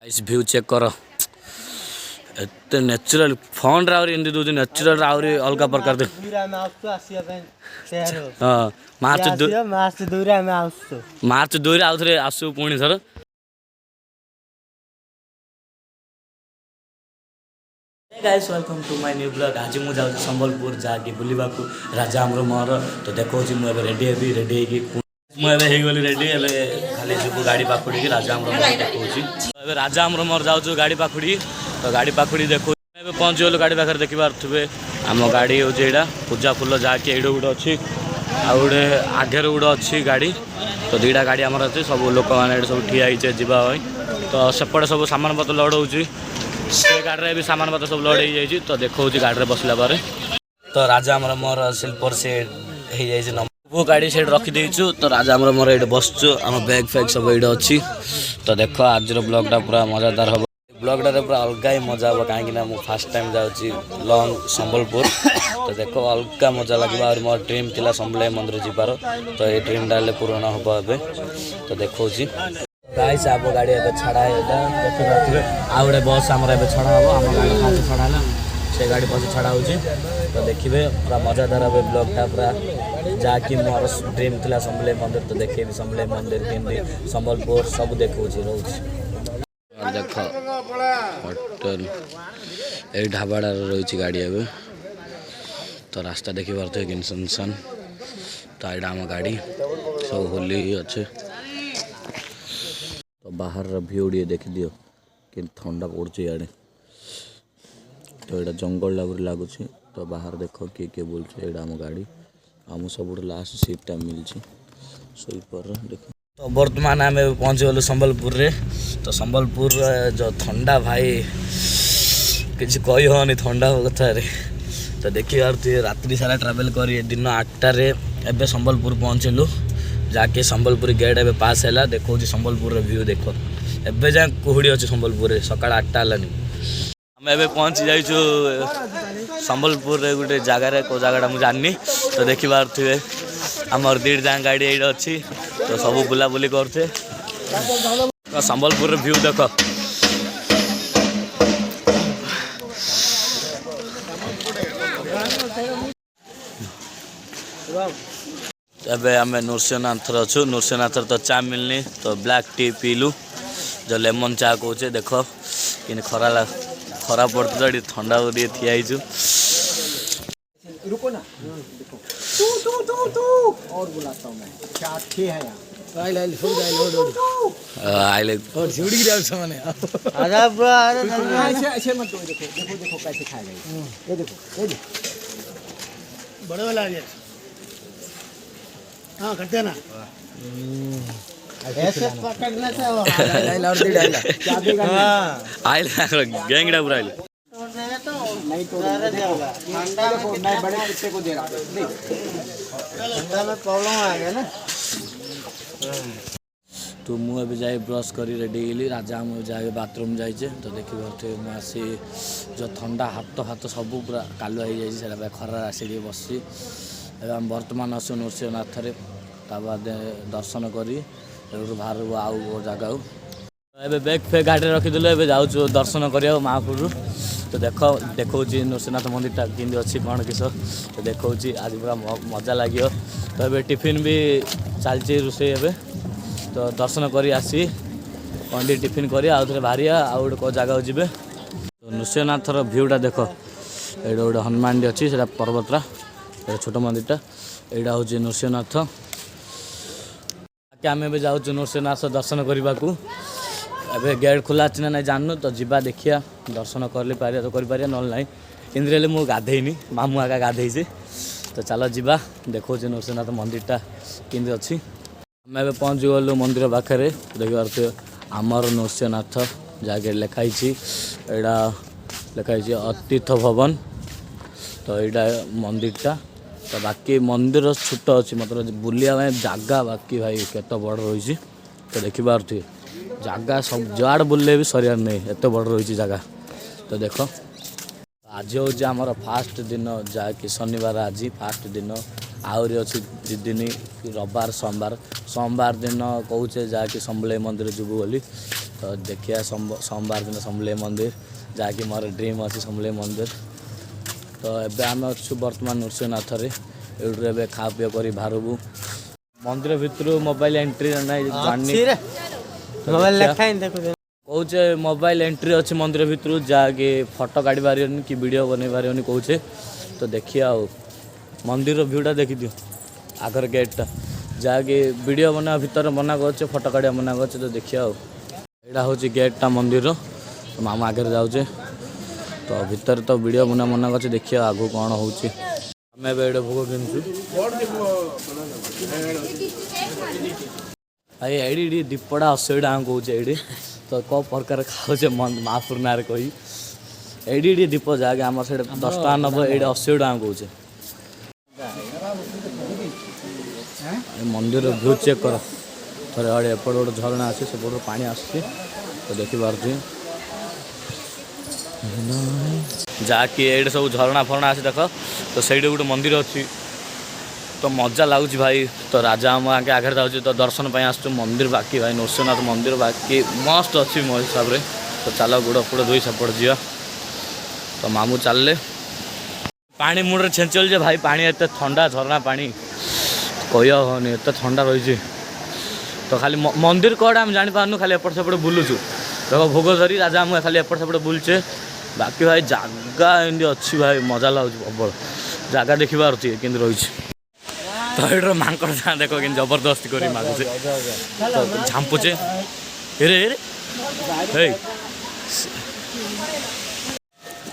इस view check कर एते नेचुरल फंड रा एंदी दो नेचुरल आउरी अलगा प्रकार दे हां मार्च 2 रे आउथरे आसु पुणी थर guys welcome to my new blog. आज मु जाउ संबलपुर जाके बुलिबा को राजा हमरो मोर तो देखो जी मु रेडी हेगी मु हे गली रेडी एबे खाली जु गाड़ी पाखुड़ी की राजा हमरो मोर देखो छी एबे राजा हमरो मोर जाउ गाड़ी पाखुड़ी तो गाड़ी पाखुड़ी देखो एबे पहुंच गेलो गाड़ी पाखर देखि पारथबे हम गाड़ी हो जेडा पूजा फुल जाके एडो गुड अछि आ गुडे आगेर गुड अछि गाड़ी तो दुईटा गाड़ी हमर अछि सब लोक माने सब ठिया हिचे जिबा होय तो सेपटे सब सामान पत्र लोड होउची से गाड़ी भी सामान पत्र सब लोड हो जाए तो देखो गाड़ी बसला पर तो राजा हमर मोर स्लीपर से हो जाए वो गाड़ी से रखी देचु तो राजा हमर मोर ये बसचु आम बैग फैग सब ये अच्छी तो देख आज ब्लॉगटा पूरा मजादार हम ब्लॉगटा पूरा अलग ही मजा हम कहीं फास्ट टाइम जाऊँगी लंग संबलपुर तो देखो अलग मजा लगे और मोर ड्रीम थिला संबल मंदिर जीवार तो ये ड्रीमटा पूरण हम ए तो देखो गाइस आप गाड़ी एबे छाड़ा है देखि पाथबे आ गोटे बस हमर एबे छाड़ा हो हम गाड़ी पास छाड़ा है से गाड़ी पास छाड़ा होची तो देखिबे पूरा मजादार एबे ब्लॉगटा पूरा जाकी मोर ड्रीम थिला संबल मंदिर तो देखिबे संबल मंदिर केंदी संबलपुर सब देखौची रहउची और देखो होटल ए ढाबाडा रहउची गाड़ी एबे तो रास्ता देखि पारथबे किनसन तो एडा हम गाड़ी सब होली अच्छे तो बाहर व्यू टे देखी दियो कि ठंडा पड़े इे तो यहाँ जंगल लगुच तो बाहर देख किए बोलचे यहाँ आम गाड़ी आम सब लास्ट सीटा मिलची स्लीपर देख तो बर्तमान आम पहुँच गलु संबलपुर रे तो संबलपुर जो ठंडा भाई किसी कही होनी ठंडा कथा तो देखिए रात्रि सारा ट्रावेल कर दिन 8टार एवं संबलपुर पहुँचलु जाके संबलपुर गेट एवं पास है देखो संबलपुर व्यू देख एवं जाए कुहुड़ी अच्छे संबलपुर सका 8टा है आम एवं पहुँची जाइए संबलपुर गोटे जगार को जगह मुझे जानी तो देखी पारे आमर 2 जहाँ गाड़ी ये अच्छी तो सब बुलाबुली करते तो संबलपुर व्यू देख एबे आम नृसिंहनाथ अच्छु नृसिंहनाथ तो चा मिलनी तो ब्लैक टी पीलु जो लेमन चा कहे देख कि खरा पड़ता तो ठंडा ठियाईचु रुको ना तू और बुलाता हूं मैं क्या अच्छे है आइले और झुड़ी गिरा सामने आजा ब्रो ऐसे मत देखो कैसे खाएगा ये देखो बड़े वाला आ गया हाँ करते ना ऐसे पकड़ने से वो गैंगड़ा पूरा नहीं तो नहीं बड़े कुत्ते को दे रहा में प्रॉब्लम आ गया ना तो मुझे जाए ब्रश कर रेडी गली राजा मुझे जाए बाथरूम जाइए तो देखी पारे आसी जो ठंडा हाथ सब पूरा कालुआ हो जाए खरार आसिक बसी एवं बर्तमान आसु नृसिंहनाथ बाद दर्शन करी बाहर आउ जगह एबे बैग फेग गाड़ी रखीदेलु एबे जाऊँ दर्शन करिया महापुर तो देखो नृसिंहनाथ मंदिरटा केंदी अच्छी कौन किस तो देखो आज पूरा मजा लगे तो ये टिफिन भी चलती रोषे एबे तो दर्शन कर आसी कंडी टिफिन कर आउ थे बाहर आउ गोटे जगह जी तो नृसिंहनाथर भ्यूटा देख ये गोटे हनुमान टी अच्छी से पर्वतरा छोट मंदिरटा यहाँ हूँ नृसिंहनाथ आम ए जाऊँ नृसिंहनाथ दर्शन करने को एबे गेट खोला अच्छी ना जानू तो जीवा देखिया दर्शन कर पारिया तो कर ना इंद्रिया मुझे गाधेनी मामू आका गाधे तो चलो जीवा देखो नृसिंहनाथ मंदिरटा केंदी अच्छी आम ए पहुँच गलु मंदिर पाखे देख पारे आमर नृसिंहनाथ जगह लिखाई यहाँ लिखाई अतिथ भवन तो यहाँ मंदिरटा तो बाकी मंदिर छोट अच्छी मतलब बुलिया जगह बाकी भाई केते बड़ रही तो देखिपारे जगह सब जुआड़ बुले भी सरियार नहीं एत बड़ रही जगह तो देख आज हूँ आमर फास्ट दिन जहाँकि शनिवार आज फास्ट दिन आहरी अच्छी 2 दिन रविवार सोमवार दिन कहे जहाँकि संबल मंदिर जीवु बोली तो देखिए सोमवार दिन समलेई मंदिर जहाँकि मोर ड्रीम अच्छी समलेई मंदिर। तो एबे आम अच्छु बर्तमान नृसिंहनाथ ये खा पी कर बाहरबू मंदिर भितर मोबाइल एंट्री ना कौचे मोबाइल एंट्री अच्छी मंदिर भितर जहाँकि फोटो काढ़ी पार कि वीडियो बन पारे कौचे। तो देखिए आओ मंदिर भ्यूटा देखी दियो आगर गेटा जहाँकि वीडियो बना भीतर मना कर फोटो काढ़ा मना कर। तो देखिए आओ यहाँ हूँ गेटा मंदिर तो मामा आगे जाऊे तो भीतर तो वीडियो बना मना कर। देखिए आगू कौन हो भोग किनचु ये दीपड़ा 80 टाँग कौचे ये तो कौ प्रकार खाऊे महापुर ना कही ये दीप जहाँकि आम से 10 टाँग नब ये 80 टाँग कौचे। मंदिर भ्यू चेक कर थोड़े आड़े एपट गोटे झरणा अच्छे सेपट पानी आसुची तो देखिपी जहाँकि ये सब झरणा फरणा आसी देख तो सही गोटे मंदिर अच्छी तो मजा लगुच भाई। तो राजा आम आगे आगे जाऊँ तो दर्शन पर आस मंदिर बाकी भाई नृसिंहनाथ मंदिर बाकी मस्त अच्छी मो हिसाब से। तो चलो गुड़ फुड़ धोई सेपट जा तो मामू चलले पानी मुड़े छेचल जे भाई पानी एत ठंडा झरणा पानी कहनी एत ठंडा रही। तो खाली मंदिर कौड़ा आम जापारनु खाली एपट सेपट बुलुचु देखो भोग धरी राजा आम खाली एपट सेपट बुलचे बाकी भाई जगह एमती अच्छी भाई मजा लगुच प्रबल जगह देखी पार्थे कि रही। तो ये मांकड़ था देख कि जबरदस्ती कर मागुचे तो झांपुचे हेरे हेरे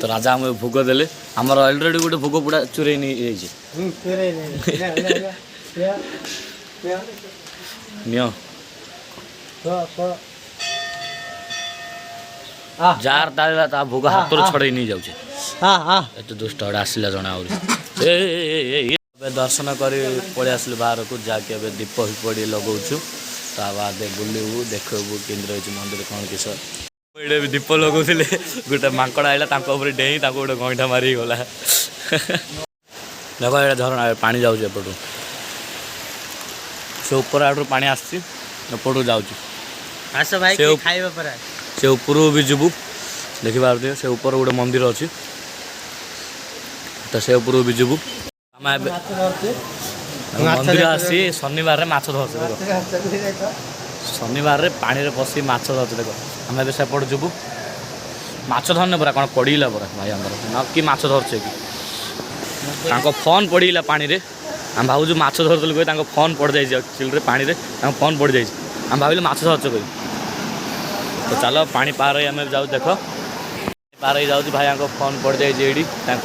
तो राजा आम भोग देले आमर अलरेडी गोटे भोग पूरा चुरे नहीं जार ता भोग हाथ छड़े नहीं जाऊे दुष्ट आसला जना दर्शन कर पड़े आसलु बाहर को जाके दीप हिपड़ी लगौचु ता बाद बुलू देखबू कि रही मंदिर कौन किस ये दीप लगौले गोटे मांकड़ आइला डेई गोटे गईठा मारी गला देख ये झरणा पानी जाऊे एपटू से ऊपर आड़ पानी आसपटू जाऊँ से ऊपर भी जीवु देखी पारे से ऊपर गोटे मंदिर अच्छी तो से ऊपर भी जीवु मंदिर आसी शनिवार माछ धरते शनिवार पानी पशि माछ धरते देख आम ए सेपट जीवु माछ धरने परा कौन पड़ा परा भाई आमर कि माछ धरचे कि फोन पड़ा पानी रे आम भावुँ माछ धरते कही फोन पड़ जाए चिल्रे पानी रे फोन पड़ जाए आम भाविले माछ धरचे कही। तो चलो पानी पार ही आम जाऊ देख पार ही जाऊँ भाई फोन पड़ जाए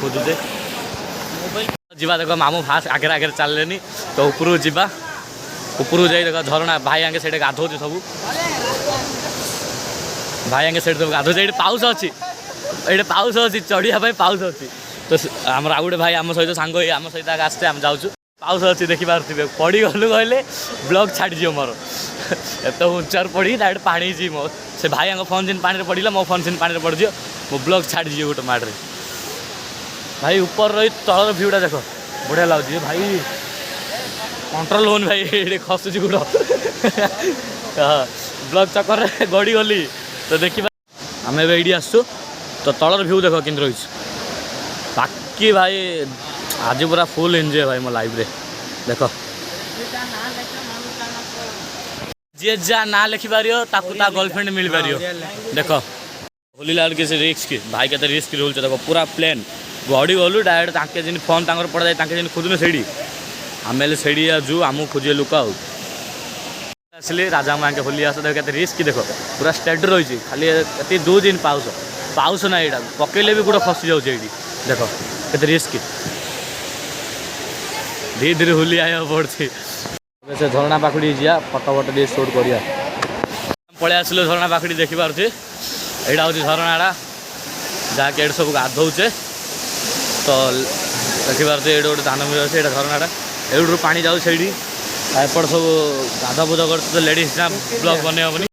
खोजुचे जीवा देख मामू फास्ट आगे आगे चलने तो ऊपर जीवा ऊपर जाए देख झरणा भाई आगे से गाधो सब भाई आगे से गाधो ये पाउस अच्छी ये पाउस अच्छी चढ़िया पाउस अच्छी तो आम आउ गोटे भाई आम सहित सांग आम सहित आगे आसते आम जाऊँ पाउस अच्छी देखिपे पड़ी गलु कहले ब्लॉग छाड़ी मो एत उचार पड़ी डायरेक्ट पानी जी मो से भाई फोन सीन पानी पड़ा मो फोन सीन पानी पड़ जाओ मो ब्लॉग छाड़ी जी गोटे माड्रे भाई ऊपर रही तलर भ्यूटा देख बढ़िया लगे भाई कंट्रोल होनी भाई ये खसुची गुड़ ब्लॉग चक्कर गड़ी गली तो देखिए आम ये आसु तो तलर भ्यू देख कि रही बाकी भाई आज पूरा फुल एंजॉय भाई मो लाइफ रे देख जी जा ना लिखिपार गर्लफ्रेंड मिल पार देख होली लाल के रिस्क भाई के रिस्क रोल देख पूरा प्लेन गड़ी गलु डायरेक्ट ताके जिन फोन तांकर पड़ा जाए ताके जिन खोजुने सेड़ी आम सेड़ी जू आमू खोजे लुक आसले राजा माँ के होली आस देख रिस्क देख पूरा स्टेड रही खाली ये 2 दिन पाउस पाउस ना यहाँ पकड़े भी गोटे खसी जाऊे देख के रिस्क धीरे धीरे होली आया पड़ती से झरणा पाखड़ी जा फटो फटो टे शूट करिया पलि आसलु झरणा पाखड़ी देखिपारे यहाँ हूँ झरणाटा जहाँकि ये सब गाधौचे तो देखिपारे ये गोटे धान मिल अच्छे झरणाटा एवढू पानी जाऊँ से एपट सब गाधा बुधा कर लेडीज ना ब्लॉग बन हेनी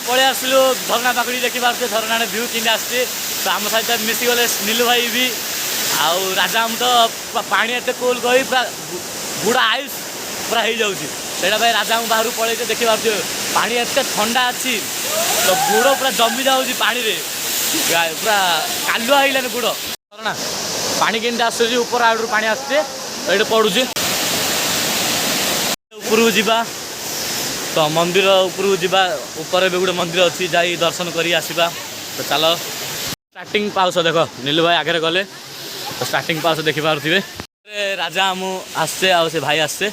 पलि आसलु झरना पाखड़ी देखिपारे झरना भ्यू कि आसचे तो आम सहित मिसीगले नीलू भाई भी आउ राजा आम तो पानी एत कूल कही पूरा गुड़ा आयुष पूरा हो जाऊँगी ସେଇଟା ଭାଇ ରାଜାଙ୍କୁ ବାହାରୁ ପଳେଇছে ଦେଖିପାରୁଥିବେ ପାଣି ଏତେ ଥଣ୍ଡା ଅଛି ତ ଗୋଡ଼ ପୁରା ଜମି ଯାଉଛି ପାଣିରେ ପୁରା କାଲୁଆ ହେଇଗଲାନି ଗୋଡ଼ ନା ପାଣି କେମିତି ଆସୁଛି ଉପର ଆଡ଼ରୁ ପାଣି ଆସୁଛି ଏଇଠି ପଡ଼ୁଛି ଉପରକୁ ଯିବା ତ ମନ୍ଦିର ଉପରକୁ ଯିବା ଉପରେ ବି ଗୋଟେ ମନ୍ଦିର ଅଛି ଯାଇ ଦର୍ଶନ କରି ଆସିବା ତ ଚାଲ ଷ୍ଟାର୍ଟିଂ ପାଉଛ ଦେଖ ନୀଲୁ ଭାଇ ଆଗରେ ଗଲେ ତ ଷ୍ଟାର୍ଟିଂ ପାଉଛ ଦେଖିପାରୁଥିବେ ରାଜା ଆମ ଆସছে ଆଉ ସେ ଭାଇ ଆସছে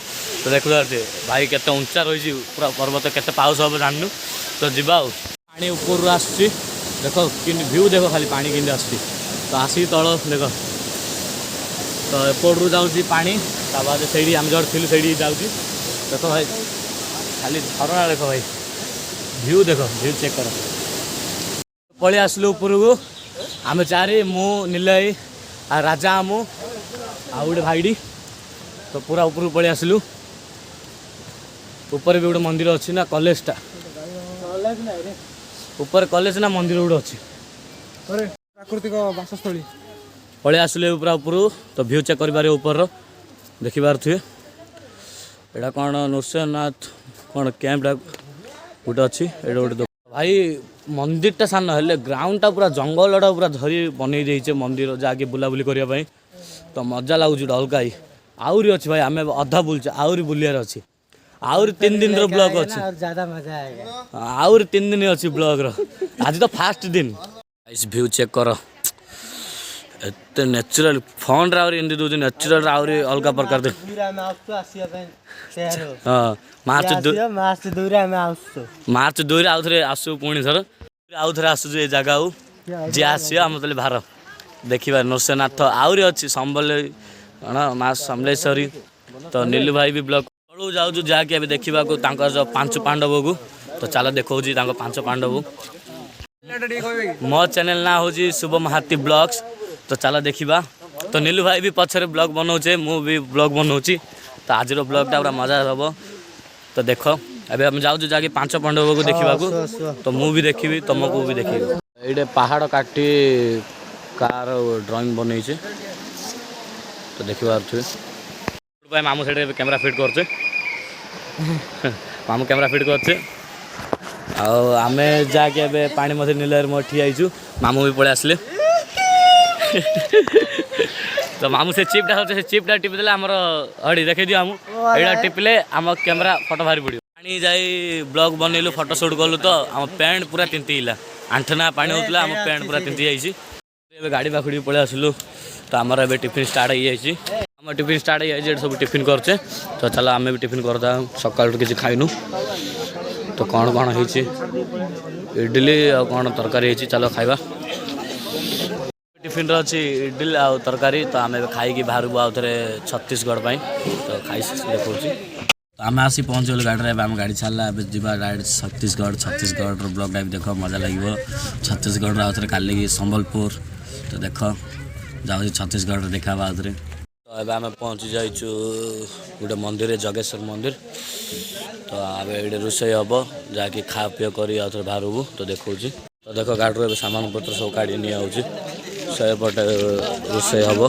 ତ ଦେଖୁପାରୁଥିବେ ଭାଇ କେତେ ଉଞ୍ଚା ରହିଛି ପୁରା ପର୍ବତ କେତେ ପାଉଛ ହବ ଜାଣିନୁ ତ ଯିବା ଆଉ ପାଣି ଉପରରୁ ଆସୁଛି ଦେଖ କେମିତି ଭ୍ୟୁ ଦେଖ ଖାଲି ପାଣି କେମିତି ଆସୁଛି ତ ଆସିକି ତଳ ଦେଖ ତ ଏପଟରୁ ଯାଉଛି ପାଣି ତା ବାଦ ସେଇଠି ଆମେ ଯେଉଁଠି ଥିଲୁ ସେଇଠି ଯାଉଛି ଦେଖ ଭାଇ ଖାଲି ଝରଣା ଦେଖ ଭାଇ ଭ୍ୟୁ ଦେଖ ଭ୍ୟୁ ଚେକ୍ କର ପଳେଇ ଆସିଲୁ ଉପରକୁ ଆମେ ଚାରି ମୁଁ ନୀଲ ଭାଇ ଆଉ ରାଜା ଆମୁ ଆଉ ଗୋଟେ ଭାଇଟି ତ ପୁରା ଉପରକୁ ପଳେଇ ଆସିଲୁ ଉପରେ ବି ଗୋଟେ ମନ୍ଦିର ଅଛି ନା କଲେଜଟା ଉପରେ କଲେଜ ନା ମନ୍ଦିର ଗୋଟେ ଅଛି ପ୍ରାକୃତିକ ବାସସ୍ଥଳୀ ପଳେଇ ଆସିଲେ ପୁରା ଉପରକୁ ତ ଭ୍ୟୁ ଚେକ୍ କରିପାରିବେ ଉପରର ଦେଖିପାରୁଥିବେ ଏଇଟା କ'ଣ ନୃସିଂହନାଥ କ'ଣ କ୍ୟାମ୍ପଟା ଗୋଟେ ଅଛି ଏଇଟା ଗୋଟେ ଭାଇ ମନ୍ଦିରଟା ସାନ ହେଲେ ଗ୍ରାଉଣ୍ଡଟା ପୁରା ଜଙ୍ଗଲଟା ପୁରା ଧରି ବନେଇ ଦେଇଛେ ମନ୍ଦିର ଯାହାକି ବୁଲାବୁଲି କରିବା ପାଇଁ ତ ମଜା ଲାଗୁଛି ଗୋଟେ ଅଲଗା ଆହୁରି ଅଛି ଭାଇ ଆମେ ଅଧା ବୁଲୁଛେ ଆହୁରି ବୁଲିବାର ଅଛି ଆହୁରି 3 ଦିନର ବ୍ଲକ୍ ଅଛି ଆହୁରି 3 ଦିନ ଅଛି ବ୍ଲକ୍ର ଆଜି ତ ଫାଷ୍ଟ ଦିନ ଭ୍ୟୁ ଚେକ୍ କର ଏତେ ନ୍ୟାଚୁରାଲ ଫଣ୍ଡରେ ଆହୁରି ଏମିତି ଦେଉଛି ନ୍ୟାଚୁରାଲ ଆହୁରି ଅଲଗା ପ୍ରକାର ହଁ ମାର୍ଚ୍ଚ 2ରେ ଆଉ ଥରେ ଆସୁ ପୁଣି ଥର ଆଉ ଥରେ ଆସୁଛୁ ଏ ଜାଗାକୁ ଯିଏ ଆସିବ ଆମ ତାହେଲେ ଭାର ଦେଖିବା ନୃସିଂହନାଥ ଆହୁରି ଅଛି ସମ୍ବଲେଶ୍ୱରୀ କ'ଣ ମା ସମଲେଶ୍ୱରୀ ତ ନୀଲୁ ଭାଇ ବି ବ୍ଲକ୍ ତଳକୁ ଯାଉଛୁ ଯାହାକି ଏବେ ଦେଖିବାକୁ ତାଙ୍କର ଯେଉଁ 5 ପାଣ୍ଡବକୁ ତ ଚାଲ ଦେଖାଉଛି ତାଙ୍କ 5 ପାଣ୍ଡବ ମୋ ଚ୍ୟାନେଲ ନାଁ ହେଉଛି ଶୁଭମ ହାତୀ ବ୍ଲଗ୍ସ ତ ଚାଲ ଦେଖିବା ତ ନୀଲୁ ଭାଇ ବି ପଛରେ ବ୍ଲଗ୍ ବନାଉଛେ ମୁଁ ବି ବ୍ଲଗ୍ ବନାଉଛି ତ ଆଜିର ବ୍ଲଗ୍ଟା ପୁରା ମଜା ହେବ ତ ଦେଖ ଏବେ ଆମେ ଯାଉଛୁ ଯାହାକି 5 ପାଣ୍ଡବକୁ ଦେଖିବାକୁ ତ ମୁଁ ବି ଦେଖିବି ତମକୁ ବି ଦେଖିବି ଏଇଟେ ପାହାଡ଼ କାଟି କାର ଡ୍ରଇଂ ବନେଇଛେ ତ ଦେଖିପାରୁଥିବେ ଭାଇ ମାମୁଁ ସେଇଠି ଏବେ କ୍ୟାମେରା ଫିଟ୍ କରୁଛେ ମାମୁଁ କ୍ୟାମେରା ଫିଟ୍ କରୁଛେ ଆଉ ଆମେ ଯାହାକି ଏବେ ପାଣି ମଧ୍ୟ ନୀଳରେ ମୁଁ ଠିଆ ହେଇଛୁ ମାମୁଁ ବି ପଳେଇ ଆସିଲେ ତ ମାମୁଁ ସେ ଚିପ୍ଟା ହେଉଛି ସେ ଚିପ୍ଟା ଟିପି ଦେଲେ ଆମର ହଡ଼ି ଦେଖେଇ ଦିଅ ଆମକୁ ଏଇଟା ଟିପିଲେ ଆମ କ୍ୟାମେରା ଫଟୋ ବାହାରି ପଡ଼ିବ ପାଣି ଯାଇ ବ୍ଲଗ୍ ବନେଇଲୁ ଫଟୋ ସୁଟ୍ କଲୁ ତ ଆମ ପ୍ୟାଣ୍ଟ ପୁରା ତିନ୍ତିଲା ଆଣ୍ଠନା ପାଣି ହେଉଥିଲା ଆମ ପ୍ୟାଣ୍ଟ ପୁରା ତିନ୍ତି ଯାଇଛି ଏବେ ଗାଡ଼ି ପାଖକୁ ପଳେଇ ଆସିଲୁ ତ ଆମର ଏବେ ଟିଫିନ୍ ଷ୍ଟାର୍ଟ ହେଇଯାଇଛି ଆମ ଟିଫିନ୍ ଷ୍ଟାର୍ଟ ହେଇଯାଇଛି ଏଠି ସବୁ ଟିଫିନ୍ କରୁଛେ ତ ଚାଲ ଆମେ ବି ଟିଫିନ୍ କରିଦେବା ସକାଳୁ କିଛି ଖାଇନୁ ତ କ'ଣ କ'ଣ ହେଇଛି ଇଡିଲି ଆଉ କ'ଣ ତରକାରୀ ହେଇଛି ଚାଲ ଖାଇବା ଟିଫିନ୍ରେ ଅଛି ଇଡିଲି ଆଉ ତରକାରୀ ତ ଆମେ ଏବେ ଖାଇକି ବାହାରକୁ ଆଉ ଥରେ ଛତିଶଗଡ଼ ପାଇଁ ତ ଖାଇ ଦେଖାଉଛି ଆମେ ଆସି ପହଞ୍ଚିଗଲୁ ଗାଡ଼ିରେ ଏବେ ଆମ ଗାଡ଼ି ଛାଡ଼ିଲା ଏବେ ଯିବା ଡାଇରେକ୍ଟ ଛତିଶଗଡ଼ର ବ୍ଲଗ୍ଟା ବି ଦେଖ ମଜା ଲାଗିବ ଛତିଶଗଡ଼ର ଆଉ ଥରେ କାଲିକି ସମ୍ବଲପୁର ତ ଦେଖ ଯାଉଛି ଛତିଶଗଡ଼ରେ ଦେଖା ହେବା ଆଉ ଥରେ ତ ଏବେ ଆମେ ପହଞ୍ଚି ଯାଇଛୁ ଗୋଟେ ମନ୍ଦିରରେ ଜଗେଶ୍ୱର ମନ୍ଦିର ତ ଏବେ ଏଇଠି ରୋଷେଇ ହେବ ଯାହାକି ଖାଆ ପିଆ କରି ଆଉ ଥରେ ବାହାରକୁ ତ ଦେଖାଉଛି ତ ଦେଖ ଗାଡ଼ିରୁ ଏବେ ସାମାନ ପତ୍ର ସବୁ କାଢ଼ି ନିଆହେଉଛି ସେପଟେ ରୋଷେଇ ହେବ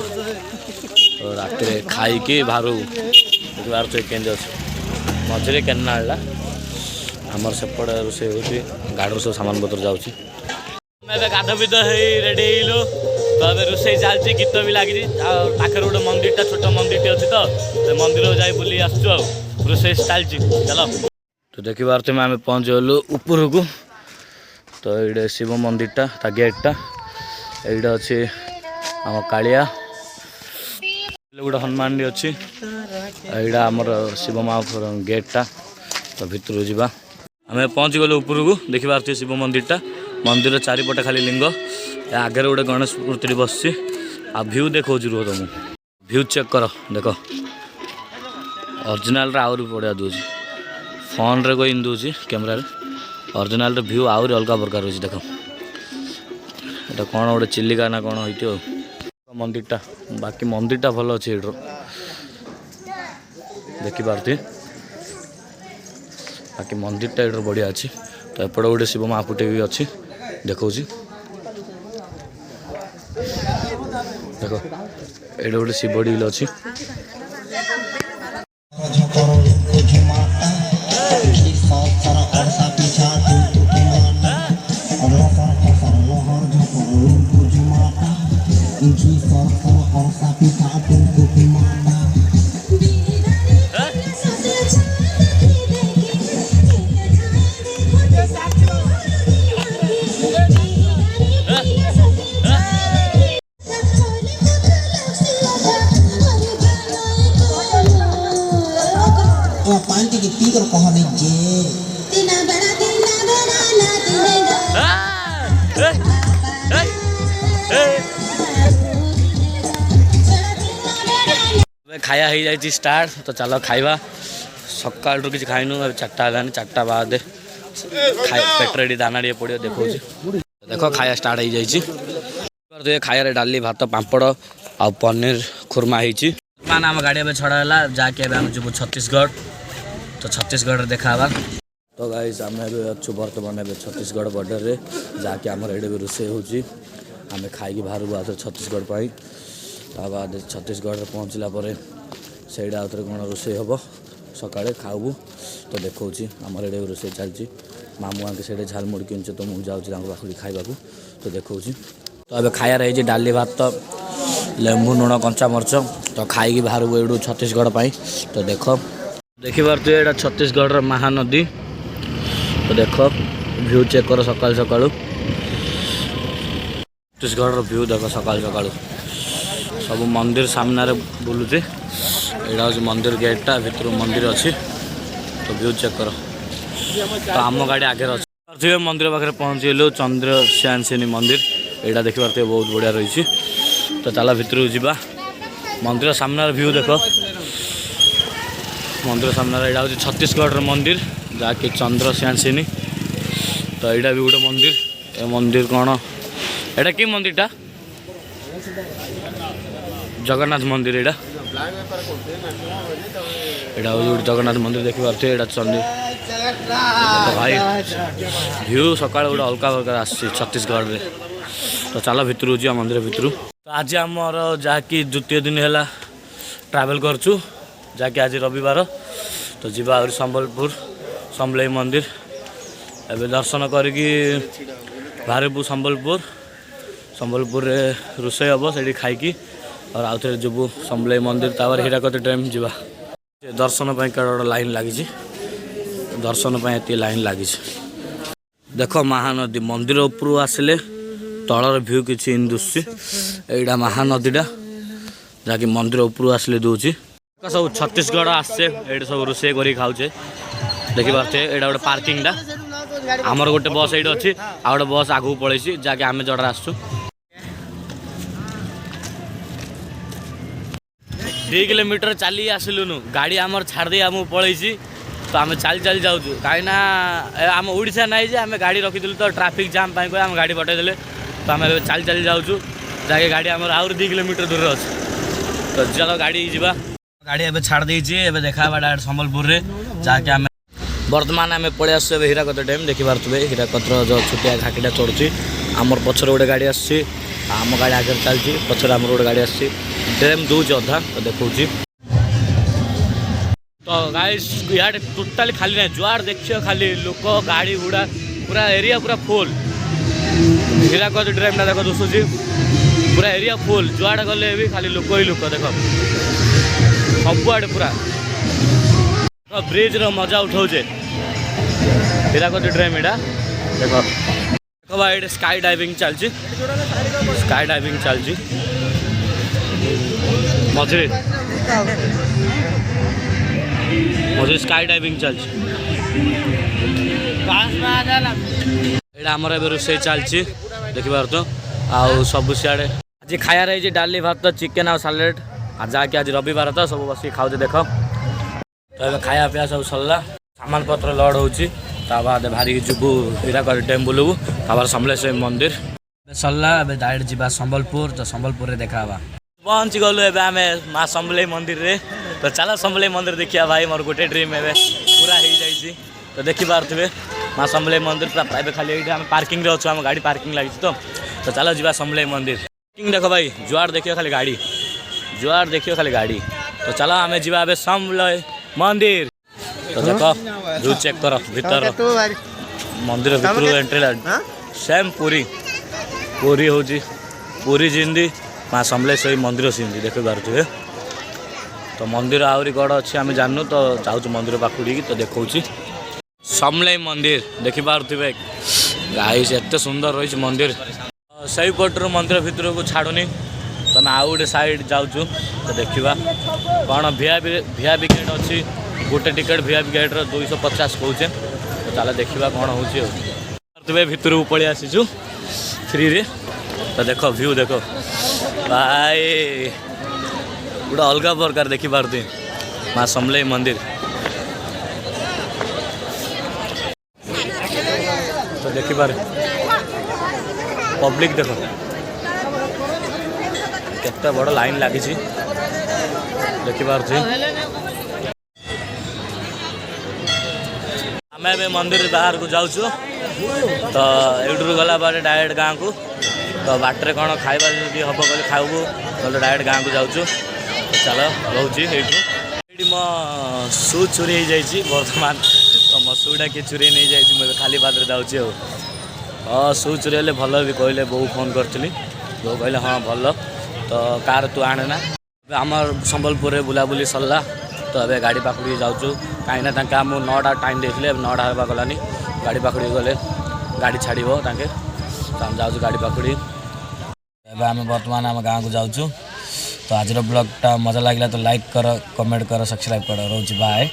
ତ ରାତିରେ ଖାଇକି ବାହାରକୁ ଦେଖିପାରୁଛୁ କେମିତି ଅଛି ମଝିରେ କେନାଲଟା ଆମର ସେପଟେ ରୋଷେଇ ହେଉଛି ଗାଡ଼ିରୁ ସବୁ ସାମାନ ପତ୍ର ଯାଉଛି ଆମେ ଏବେ ଗାଧ ବିଧ ହେଇ ରେଡ଼ି ହେଇଲୁ ତ ଏବେ ରୋଷେଇ ଚାଲିଛି ଗୀତ ବି ଲାଗିଛି ଆଉ ପାଖରେ ଗୋଟେ ମନ୍ଦିରଟା ଛୋଟ ମନ୍ଦିରଟେ ଅଛି ତ ସେ ମନ୍ଦିରକୁ ଯାଇ ବୁଲି ଆସୁଛୁ ଆଉ ରୋଷେଇ ଚାଲିଛି ଚାଲ ତ ଦେଖିପାରୁଥିବେ ଆମେ ପହଞ୍ଚିଗଲୁ ଉପରକୁ ତ ଏଇଟା ଶିବ ମନ୍ଦିରଟା ତା ଗେଟ୍ଟା ଏଇଟା ଅଛି ଆମ କାଳିଆ ଗୋଟେ ହନୁମାନଟି ଅଛି ଏଇଟା ଆମର ଶିବ ମହାପୁର ଗେଟ୍ଟା ତ ଭିତରକୁ ଯିବା ଆମେ ପହଞ୍ଚିଗଲୁ ଉପରକୁ ଦେଖିପାରୁଥିବେ ଶିବ ମନ୍ଦିରଟା ମନ୍ଦିର ଚାରିପଟେ ଖାଲି ଲିଙ୍ଗ ଆଗରେ ଗୋଟେ ଗଣେଶ ମୂର୍ତ୍ତିଟି ବସିଛି ଆଉ ଭ୍ୟୁ ଦେଖାଉଛି ରୁହ ତମକୁ ଭ୍ୟୁ ଚେକ୍ କର ଦେଖ ଅରିଜିନାଲରେ ଆହୁରି ବଢ଼ିଆ ଦେଉଛି ଫୋନ୍ରେ କହି ଦେଉଛି କ୍ୟାମେରାରେ ଅରିଜିନାଲର ଭ୍ୟୁ ଆହୁରି ଅଲଗା ପ୍ରକାର ଅଛି ଦେଖ ଏଇଟା କ'ଣ ଗୋଟେ ଚିଲିକା ନା କ'ଣ ହେଇଥିବ ମନ୍ଦିରଟା ବାକି ମନ୍ଦିରଟା ଭଲ ଅଛି ଏଇଠର ଦେଖିପାରୁଥିବେ ବାକି ମନ୍ଦିରଟା ଏଇଠର ବଢ଼ିଆ ଅଛି ତ ଏପଟେ ଗୋଟେ ଶିବ ମହାପୁଟେ ବି ଅଛି ଦେଖାଉଛି ଦେଖ ଏଇଟା ଗୋଟେ ଶିବ ଡିଲ୍ ଅଛି Panti que tigre coja de je. खाया हो जाए स्टार्ट तो चलो खाइबा सकाल किसी खाइनु अब 4टा है 4टा बाद पेट्रे दाना टे पड़ो देखो देख खाया स्टार्ट हो जाए खाया डाली भात पापड़ आ पनीर खुरमा होमान आम गाड़ी ए छड़ा जाके आम जीव छत्तीसगढ़ तो छत्तीसगढ़ देखा तो गाइस आम अच्छु बर्तमान ए छत्तीसगढ़ बॉर्डर रे जाके आम एडे भी रोषे होमें खाई बाहर को आते छत्तीसगढ़ पाई बाद छत्तीसगढ़ पहुँचला से कौन रोषे हम सका खाऊ तो देखा आमर एडे रोषे चलती मामू आके से झालमुड़ी कि तो मुझे जाऊँगी पाखी खावा तो देखा तो अब खाया रही डाली भात लेंबू लुण कंचा मरच तो खाई बाहर को एडू छत्तीसगढ़ पाई तो देखिए यहाँ छत्तीसगढ़ महानदी तो देख व्यू चेक कर सकाल सकालू छत्तीसगढ़ व्यू देख सकाल सकालू सब मंदिर सामने बुलूचे यहाँ हूँ मंदिर गेटा भर मंदिर अच्छी तो व्यू चेक कर तो आम गाड़ी आगे अच्छे मंदिर पाखे पहुँचलु चंद्रसेनी मंदिर यहाँ देखिए बहुत बढ़िया रही तो चला भितर जावा मंदिर सामने व्यू देख मंदिर सामने यहाँ हूँ छत्तीसगढ़ मंदिर जहाँकि चंद्रसेनी तो यहाँ भी गोटे मंदिर ए मंदिर कौन यहाँ कि मंदिरटा जगन्नाथ मंदिर यहाँ यहाँ हूँ गोटे जगन्नाथ मंदिर देखिए यहाँ चंदी भाई व्यू सकाल गोटे अलग प्रकार आस छत्तीसगढ़ में तो चलो भितर जा मंदिर भितर तो आज आमर जहाँकि द्वितीय दिन है ट्रावेल करचु जहाँकि आज रविवार तो जीवा आ संबलपुर समलेई मंदिर एवं दर्शन करिकी बाहरबू संबलपुर रोषे हम से खाई और आउ थे जीवु समलेई मंदिर तावर हीराकद डैम जावा दर्शन पर लाइन लगी दर्शन पर लाइन लगी देख महानदी मंदिर उपरू आसिले तलर भ्यू किसी दुशी यहाँ महानदीटा जहाँकि मंदिर उपरू आसिले दूची सब छत्तीसगढ़ आसचे ये सब रोषे कर खाऊे देखिए यहाँ गोटे पार्किंगटा आमर गोटे बस ये अच्छी आ गए बस आगू पलैसी जहाँकि आम जड़ा आसु 2 किलोमीटर चली आसलुनु गाड़ी आमर छाड़ी आम पलैसी तो आम चल चल जाऊँ कहीं आम ओडिशा नहीं जे आम गाड़ी रखीलु तो ट्राफिक जाम पाई आम गाड़ी पठेदेले तो आम चल चल जाऊँ जहाँकि गाड़ी आमर आउर 2 किलोमीटर दूर अच्छे तो चलो गाड़ी जावा गाड़ी एवं छाड़ देती देखा डायरेक्ट संबलपुर में जाके आम बर्तमान आम पलि आस हीराकद डैम देखिपे हीराकद जो छुटिया घाटीटा चढ़ुची आमर पछर गोटे गाड़ी आम गाड़ी आगे चलती पछर आम गोटे गाड़ी आसी डैम दूचे अधा तो देखा तो गाइस यहाँ टोटाली खाली ना जुआड़ देखिए खाली लोक गाड़ी गुड़ा पूरा एरिया पूरा फुल हीराकद डैमटा देख दुसुची पूरा एरिया फुल जुआड़ गले भी खाली लोक ही लोक देख सबुआड़े पूरा ब्रिज मजा उठाऊे हीराकद डैम यहाँ देख देख भाई स्काई डाइविंग चलती मझे स्काई डाइविंग चलती आमर ए रोषे चलती देखिए तो आउ सब सियाड़े आज खाया रही डाली भात चिकेन आ सालेड आ जाके आज रविवार तो सब बस खाऊे देख तो ये खाया पिया सब सरला सामान पत्र लड हो बाद भारी जीवु हीराकद डैम बुलू तापर समलेश्वरी मंदिर सरला डायरेक्ट जावा संबलपुर तो संबलपुर रे देखा पहुँची गलु आम माँ समलेई मंदिर रे तो चलो समलेई मंदिर देखिया भाई मोर गोटे ड्रीम ए पूरा हो जाए तो देखिपे माँ समलेई मंदिर पूरा ए खाली आम पार्किंग अच्छु आम गाड़ी पार्किंग लगी तो चलो जावा समलेई मंदिर पार्किंग देख भाई जुआड़ देखिए खाली गाड़ी जुआड़ देखिए खाली गाड़ी तो चलो आम जा समलेई मंदिर तो देख व्यू चेक कर भीतर मंदिर भीतर एंट्री सेम पूरी ପୁରୀ ହେଉଛି ପୁରୀ ଯେମିତି ମାଁ ସମଲେଶ୍ୱରୀ ମନ୍ଦିର ସେମିତି ଦେଖିପାରୁଥିବେ। ତ ମନ୍ଦିର ଆହୁରି ଗଡ଼ ଅଛି ଆମେ ଜାଣିନୁ ତ ଯାଉଛୁ ମନ୍ଦିର ପାଖକୁ ଟିକେ ତ ଦେଖାଉଛି ସମଲେଇ ମନ୍ଦିର ଦେଖିପାରୁଥିବେ ଗାଇସ୍ ଏତେ ସୁନ୍ଦର ରହିଛି ମନ୍ଦିର। ସେଇପଟରୁ ମନ୍ଦିର ଭିତରକୁ ଛାଡ଼ୁନି ତ ଆମେ ଆଉ ଗୋଟେ ସାଇଡ଼୍ ଯାଉଛୁ ତ ଦେଖିବା କ'ଣ ଭିଆଇପି ଗେଟ୍ ଅଛି। ଗୋଟେ ଟିକେଟ୍ ଭିଆଇପି ଗେଟ୍ର 250 କହୁଛେ ତ ଚାଲ ଦେଖିବା କ'ଣ ହେଉଛି ଆଉ। ଭିତରକୁ ପଳେଇ ଆସିଛୁ ଫ୍ରିରେ ତ ଦେଖ ଭ୍ୟୁ ଦେଖ ଭାଇ ଗୋଟେ ଅଲଗା ପ୍ରକାର ଦେଖିପାରୁଥିବେ ମାଁ ସମଲେଇ ମନ୍ଦିର। ତ ଦେଖିପାରେ ପବ୍ଲିକ ଦେଖ କେତେ ବଡ଼ ଲାଇନ୍ ଲାଗିଛି ଦେଖିପାରୁଛି। ଆମେ ଏବେ ମନ୍ଦିର ବାହାରକୁ ଯାଉଛୁ ତ ଏଇଠୁ ଗଲା ପରେ ଡାଇରେକ୍ଟ ଗାଁକୁ ତ ବାଟରେ କ'ଣ ଖାଇବା ଯଦି ହେବ କହିଲେ ଖାଇବୁ ନହେଲେ ଡାଇରେକ୍ଟ ଗାଁକୁ ଯାଉଛୁ ତ ଚାଲ ରହୁଛି ଏଇଠୁ। ଏଇଠି ମୋ ସୁ ଚୋରି ହେଇଯାଇଛି ବର୍ତ୍ତମାନ ତ ମୋ ସୁଟା କିଏ ଚୋରି ନେଇଯାଇଛି ମୁଁ ଏବେ ଖାଲି ପାଦରେ ଯାଉଛି ଆଉ। ହଁ ସୁ ଚୋରି ହେଲେ ଭଲ ବି କହିଲେ ବୋଉ ଫୋନ୍ କରିଥିଲି ବୋଉ କହିଲେ ହଁ ଭଲ ତ କାର ତୁ ଆଣେ ନା। ଏବେ ଆମର ସମ୍ବଲପୁରରେ ବୁଲାବୁଲି ସରିଲା ତ ଏବେ ଗାଡ଼ି ପାଖକୁ ଯାଉଛୁ କାହିଁକିନା ତାଙ୍କେ ଆମକୁ 9ଟା ଟାଇମ୍ ଦେଇଥିଲେ ଏବେ 9ଟା ହେବା ଗଲାନି ଗାଡ଼ି ପାଖକୁ ଗଲେ ଗାଡ଼ି ଛାଡ଼ିବ ତାଙ୍କେ ତ ଆମେ ଯାଉଛୁ ଗାଡ଼ି ପାଖକୁ। ଏବେ ଆମେ ବର୍ତ୍ତମାନ ଆମ ଗାଁକୁ ଯାଉଛୁ ତ ଆଜିର ବ୍ଲଗ୍ଟା ମଜା ଲାଗିଲା ତ ଲାଇକ୍ କର କମେଣ୍ଟ କର ସବସ୍କ୍ରାଇବ୍ କର ରହୁଛି ବାଏ।